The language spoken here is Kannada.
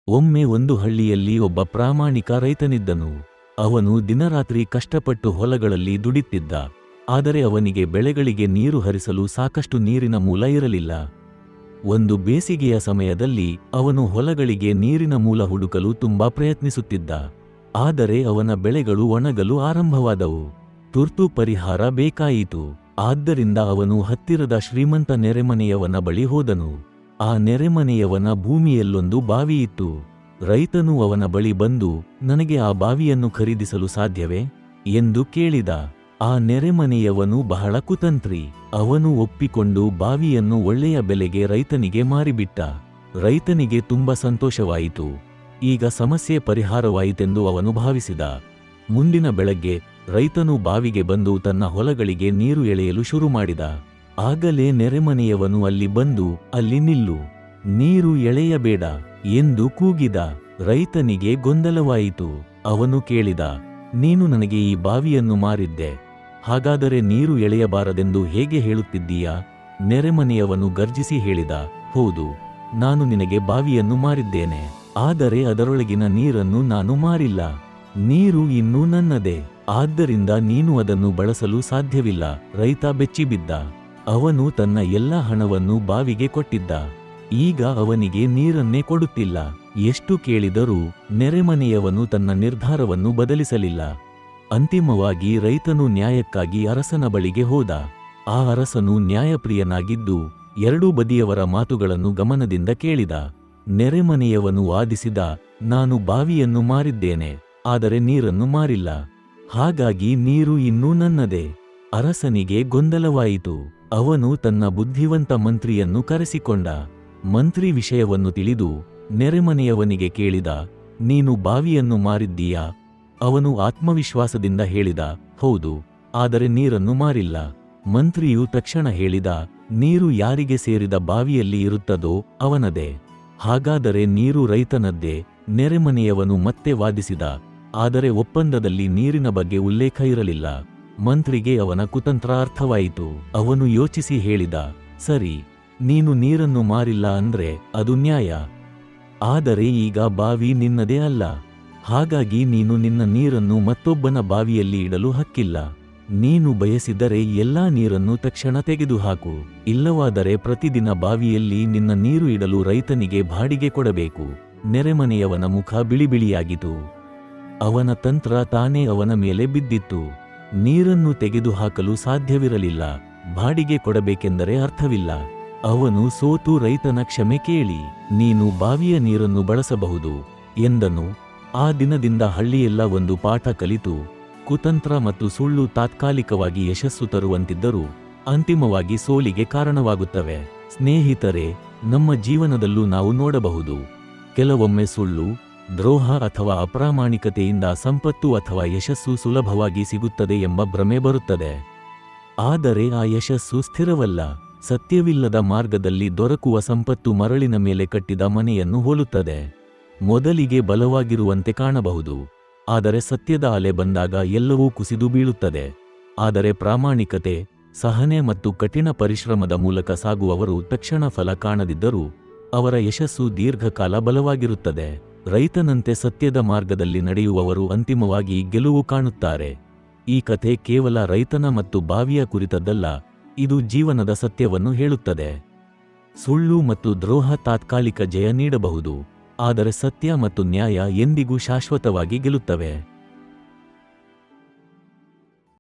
ಒಮ್ಮೆ ಒಂದು ಹಳ್ಳಿಯಲ್ಲಿ ಒಬ್ಬ ಪ್ರಾಮಾಣಿಕ ರೈತನಿದ್ದನು. ಅವನು ದಿನರಾತ್ರಿ ಕಷ್ಟಪಟ್ಟು ಹೊಲಗಳಲ್ಲಿ ದುಡಿತಿದ್ದ. ಆದರೆ ಅವನಿಗೆ ಬೆಳೆಗಳಿಗೆ ನೀರು ಹರಿಸಲು ಸಾಕಷ್ಟು ನೀರಿನ ಮೂಲ ಇರಲಿಲ್ಲ. ಒಂದು ಬೇಸಿಗೆಯ ಸಮಯದಲ್ಲಿ ಅವನು ಹೊಲಗಳಿಗೆ ನೀರಿನ ಮೂಲ ಹುಡುಕಲು ತುಂಬಾ ಪ್ರಯತ್ನಿಸುತ್ತಿದ್ದ. ಆದರೆ ಅವನ ಬೆಳೆಗಳು ಒಣಗಲು ಆರಂಭವಾದವು. ತುರ್ತು ಪರಿಹಾರ ಬೇಕಾಯಿತು. ಆದ್ದರಿಂದ ಅವನು ಹತ್ತಿರದ ಶ್ರೀಮಂತ ನೆರೆಮನೆಯವನ ಬಳಿ ಹೋದನು. ಆ ನೆರೆಮನೆಯವನ ಭೂಮಿಯಲ್ಲೊಂದು ಬಾವಿಯಿತ್ತು. ರೈತನು ಅವನ ಬಳಿ ಬಂದು, ನನಗೆ ಆ ಬಾವಿಯನ್ನು ಖರೀದಿಸಲು ಸಾಧ್ಯವೇ ಎಂದು ಕೇಳಿದ. ಆ ನೆರೆಮನೆಯವನು ಬಹಳ ಕುತಂತ್ರಿ. ಅವನು ಒಪ್ಪಿಕೊಂಡು ಬಾವಿಯನ್ನು ಒಳ್ಳೆಯ ಬೆಲೆಗೆ ರೈತನಿಗೆ ಮಾರಿಬಿಟ್ಟ. ರೈತನಿಗೆ ತುಂಬ ಸಂತೋಷವಾಯಿತು. ಈಗ ಸಮಸ್ಯೆ ಪರಿಹಾರವಾಯಿತೆಂದು ಅವನು ಭಾವಿಸಿದ. ಮುಂದಿನ ಬೆಳಗ್ಗೆ ರೈತನು ಬಾವಿಗೆ ಬಂದು ತನ್ನ ಹೊಲಗಳಿಗೆ ನೀರು ಎಳೆಯಲು ಶುರು ಮಾಡಿದ. ಆಗಲೇ ನೆರೆಮನೆಯವನು ಅಲ್ಲಿ ಬಂದು, ಅಲ್ಲಿ ನಿಲ್ಲು, ನೀರು ಎಳೆಯಬೇಡ ಎಂದು ಕೂಗಿದ. ರೈತನಿಗೆ ಗೊಂದಲವಾಯಿತು. ಅವನು ಕೇಳಿದ, ನೀನು ನನಗೆ ಈ ಬಾವಿಯನ್ನು ಮಾರಿದ್ದೆ, ಹಾಗಾದರೆ ನೀರು ಎಳೆಯಬಾರದೆಂದು ಹೇಗೆ ಹೇಳುತ್ತಿದ್ದೀಯಾ? ನೆರೆಮನೆಯವನು ಗರ್ಜಿಸಿ ಹೇಳಿದ, ಹೌದು, ನಾನು ನಿನಗೆ ಬಾವಿಯನ್ನು ಮಾರಿದ್ದೇನೆ, ಆದರೆ ಅದರೊಳಗಿನ ನೀರನ್ನು ನಾನು ಮಾರಿಲ್ಲ. ನೀರು ಇನ್ನೂ ನನ್ನದೇ, ಆದ್ದರಿಂದ ನೀನು ಅದನ್ನು ಬಳಸಲು ಸಾಧ್ಯವಿಲ್ಲ. ರೈತ ಬೆಚ್ಚಿಬಿದ್ದ. ಅವನು ತನ್ನ ಎಲ್ಲ ಹಣವನ್ನು ಬಾವಿಗೆ ಕೊಟ್ಟಿದ್ದ. ಈಗ ಅವನಿಗೆ ನೀರನ್ನೇ ಕೊಡುತ್ತಿಲ್ಲ. ಎಷ್ಟು ಕೇಳಿದರೂ ನೆರೆಮನೆಯವನು ತನ್ನ ನಿರ್ಧಾರವನ್ನು ಬದಲಿಸಲಿಲ್ಲ. ಅಂತಿಮವಾಗಿ ರೈತನು ನ್ಯಾಯಕ್ಕಾಗಿ ಅರಸನ ಬಳಿಗೆ ಹೋದ. ಆ ಅರಸನು ನ್ಯಾಯಪ್ರಿಯನಾಗಿದ್ದು ಎರಡೂ ಬದಿಯವರ ಮಾತುಗಳನ್ನು ಗಮನದಿಂದ ಕೇಳಿದ. ನೆರೆಮನೆಯವನು ವಾದಿಸಿದ, ನಾನು ಬಾವಿಯನ್ನು ಮಾರಿದ್ದೇನೆ, ಆದರೆ ನೀರನ್ನು ಮಾರಿಲ್ಲ, ಹಾಗಾಗಿ ನೀರು ಇನ್ನೂ ನನ್ನದೇ. ಅರಸನಿಗೆ ಗೊಂದಲವಾಯಿತು. ಅವನು ತನ್ನ ಬುದ್ಧಿವಂತ ಮಂತ್ರಿಯನ್ನು ಕರೆಸಿಕೊಂಡ. ಮಂತ್ರಿ ವಿಷಯವನ್ನು ತಿಳಿದು ನೆರೆಮನೆಯವನಿಗೆ ಕೇಳಿದ, ನೀನು ಬಾವಿಯನ್ನು ಮಾರಿದ್ದೀಯಾ? ಅವನು ಆತ್ಮವಿಶ್ವಾಸದಿಂದ ಹೇಳಿದ, ಹೌದು, ಆದರೆ ನೀರನ್ನು ಮಾರಿಲ್ಲ. ಮಂತ್ರಿಯು ತಕ್ಷಣ ಹೇಳಿದ, ನೀರು ಯಾರಿಗೆ ಸೇರಿದ ಬಾವಿಯಲ್ಲಿ ಇರುತ್ತದೋ ಅವನದೇ, ಹಾಗಾದರೆ ನೀರು ರೈತನದ್ದೇ. ನೆರೆಮನೆಯವನು ಮತ್ತೆ ವಾದಿಸಿದ, ಆದರೆ ಒಪ್ಪಂದದಲ್ಲಿ ನೀರಿನ ಬಗ್ಗೆ ಉಲ್ಲೇಖ ಇರಲಿಲ್ಲ. ಮಂತ್ರಿಗೆ ಅವನ ಕುತಂತ್ರ ಅರ್ಥವಾಯಿತು. ಅವನು ಯೋಚಿಸಿ ಹೇಳಿದ, ಸರಿ, ನೀನು ನೀರನ್ನು ಮಾರಿಲ್ಲ ಅಂದ್ರೆ ಅದು ನ್ಯಾಯ, ಆದರೆ ಈಗ ಬಾವಿ ನಿನ್ನದೇ ಅಲ್ಲ, ಹಾಗಾಗಿ ನೀನು ನಿನ್ನ ನೀರನ್ನು ಮತ್ತೊಬ್ಬನ ಬಾವಿಯಲ್ಲಿ ಇಡಲು ಹಕ್ಕಿಲ್ಲ. ನೀನು ಬಯಸಿದರೆ ಎಲ್ಲಾ ನೀರನ್ನು ತಕ್ಷಣ ತೆಗೆದುಹಾಕು, ಇಲ್ಲವಾದರೆ ಪ್ರತಿದಿನ ಬಾವಿಯಲ್ಲಿ ನಿನ್ನ ನೀರು ಇಡಲು ರೈತನಿಗೆ ಬಾಡಿಗೆ ಕೊಡಬೇಕು. ನೆರೆಮನೆಯವನ ಮುಖ ಬಿಳಿಬಿಳಿಯಾಗಿತು. ಅವನ ತಂತ್ರ ತಾನೇ ಅವನ ಮೇಲೆ ಬಿದ್ದಿತ್ತು. ನೀರನ್ನು ತೆಗೆದುಹಾಕಲು ಸಾಧ್ಯವಿರಲಿಲ್ಲ, ಬಾಡಿಗೆ ಕೊಡಬೇಕೆಂದರೆ ಅರ್ಥವಿಲ್ಲ. ಅವನು ಸೋತು ರೈತನ ಕ್ಷಮೆ ಕೇಳಿ, ನೀನು ಬಾವಿಯ ನೀರನ್ನು ಬಳಸಬಹುದು ಎಂದನು. ಆ ದಿನದಿಂದ ಹಳ್ಳಿಯೆಲ್ಲ ಒಂದು ಪಾಠ ಕಲಿತು. ಕುತಂತ್ರ ಮತ್ತು ಸುಳ್ಳು ತಾತ್ಕಾಲಿಕವಾಗಿ ಯಶಸ್ಸು ತರುವಂತಿದ್ದರೂ ಅಂತಿಮವಾಗಿ ಸೋಲಿಗೆ ಕಾರಣವಾಗುತ್ತವೆ. ಸ್ನೇಹಿತರೆ, ನಮ್ಮ ಜೀವನದಲ್ಲೂ ನಾವು ನೋಡಬಹುದು, ಕೆಲವೊಮ್ಮೆ ಸುಳ್ಳು, ದ್ರೋಹ ಅಥವಾ ಅಪ್ರಾಮಾಣಿಕತೆಯಿಂದ ಸಂಪತ್ತು ಅಥವಾ ಯಶಸ್ಸು ಸುಲಭವಾಗಿ ಸಿಗುತ್ತದೆ ಎಂಬ ಭ್ರಮೆ ಬರುತ್ತದೆ. ಆದರೆ ಆ ಯಶಸ್ಸು ಸ್ಥಿರವಲ್ಲ. ಸತ್ಯವಿಲ್ಲದ ಮಾರ್ಗದಲ್ಲಿ ದೊರಕುವ ಸಂಪತ್ತು ಮರಳಿನ ಮೇಲೆ ಕಟ್ಟಿದ ಮನೆಯನ್ನು ಹೋಲುತ್ತದೆ. ಮೊದಲಿಗೆ ಬಲವಾಗಿರುವಂತೆ ಕಾಣಬಹುದು, ಆದರೆ ಸತ್ಯದ ಅಲೆ ಬಂದಾಗ ಎಲ್ಲವೂ ಕುಸಿದು ಬೀಳುತ್ತದೆ. ಆದರೆ ಪ್ರಾಮಾಣಿಕತೆ, ಸಹನೆ ಮತ್ತು ಕಠಿಣ ಪರಿಶ್ರಮದ ಮೂಲಕ ಸಾಗುವವರು ತಕ್ಷಣ ಫಲ ಕಾಣದಿದ್ದರೂ ಅವರ ಯಶಸ್ಸು ದೀರ್ಘಕಾಲ ಬಲವಾಗಿರುತ್ತದೆ. ರೈತನಂತೆ ಸತ್ಯದ ಮಾರ್ಗದಲ್ಲಿ ನಡೆಯುವವರು ಅಂತಿಮವಾಗಿ ಗೆಲುವು ಕಾಣುತ್ತಾರೆ. ಈ ಕಥೆ ಕೇವಲ ರೈತನ ಮತ್ತು ಬಾವಿಯ ಕುರಿತದ್ದಲ್ಲ, ಇದು ಜೀವನದ ಸತ್ಯವನ್ನು ಹೇಳುತ್ತದೆ. ಸುಳ್ಳು ಮತ್ತು ದ್ರೋಹ ತಾತ್ಕಾಲಿಕ ಜಯ ನೀಡಬಹುದು, ಆದರೆ ಸತ್ಯ ಮತ್ತು ನ್ಯಾಯ ಎಂದಿಗೂ ಶಾಶ್ವತವಾಗಿ ಗೆಲ್ಲುತ್ತವೆ.